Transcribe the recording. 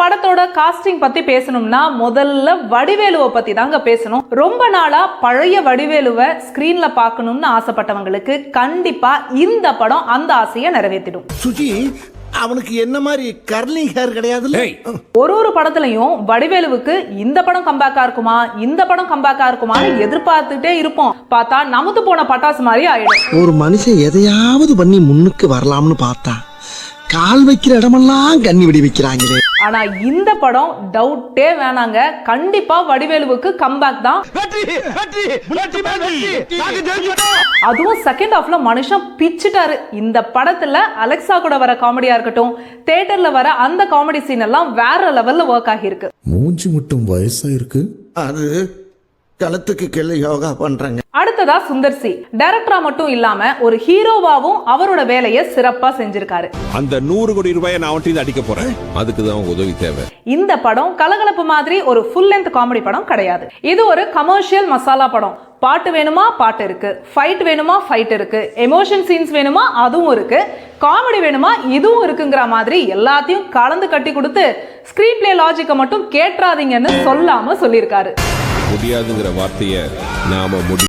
படத்தோட காஸ்டிங் பத்தி பேசணும்னா முதல்ல வடிவேலுவை பத்தி தாங்க பேசணும். ரொம்ப நாளா பழைய வடிவேலுவை ஸ்கிரீன்ல பார்க்கணும்னு ஆசைப்பட்டவங்களுக்கு கண்டிப்பா இந்த படம் அந்த ஆசையை நிறைவேற்றிடும். சுஜி, அவனுக்கு என்ன மாதிரி கர்லிங் ஹேர் கிடையாது. ஒரு படத்துலயும் வடிவேலுவுக்கு இந்த படம் கம்பேக்கா இருக்குமா, இந்த படம் கம்பேக்கா இருக்குமான்னு எதிர்பார்த்துட்டே இருப்போம். பார்த்தா நமுத்து போன பட்டாசு மாதிரி ஆயிடும். ஒரு மனுஷன் எதையாவது பண்ணி முன்னுக்கு வரலாம்னு பார்த்தா கால் வைக்கிற இடமெல்லாம் கண்ணி விடி வைக்கிறாங்களே. ஆனா இந்த படம் டவுட்டே வேணாங்க, கண்டிப்பா வடிவேலுவுக்கு கம்பேக் தான். அதுவும் செகண்ட் ஹாஃப்ல மனுஷன் பிச்சிட்டாரு. இந்த படத்துல அலெக்சா கூட வர காமெடியா இருக்கட்டும், தியேட்டர்ல வர அந்த காமெடி சீன் எல்லாம் வேற லெவல்ல ஒர்க் ஆகிருக்கு. மூஞ்சி மட்டும் வயசா இருக்கு. அது களத்துக்கு கீழே யோகா பண்றாங்க. அடுத்ததா சுந்தர் சி டைரக்டரா மட்டும் இல்லாம ஒரு ஹீரோவாவும் அவரோட வேலையை சிறப்பா செஞ்சிருக்காரு. அந்த 100 கோடி ரூபாயை நான் அவன்கிட்ட அடிக்க போறேன், அதுக்கு தான் உதவி தேவை. இந்த படம் கலகலப்பு மாதிரி ஒரு ஃபுல் லென்த் காமெடி படம் கிடையாது. இது ஒரு கமர்ஷியல் மசாலா படம். பாட்டு வேணுமா பாட்டு இருக்கு, ஃபைட் வேணுமா ஃபைட் இருக்கு, எமோஷன் சீன்ஸ் வேணுமா அதுவும் இருக்கு, காமெடி வேணுமா இதுவும் இருக்குங்கிற மாதிரி எல்லாத்தையும் கலந்து கட்டி கொடுத்து ஸ்கிரீன் பிளே லாஜிக்கை மட்டும் கேட்றாதீங்கன்னு சொல்லாம சொல்லியிருக்காரு. முடியாதுங்கிற வார்த்தையை நாம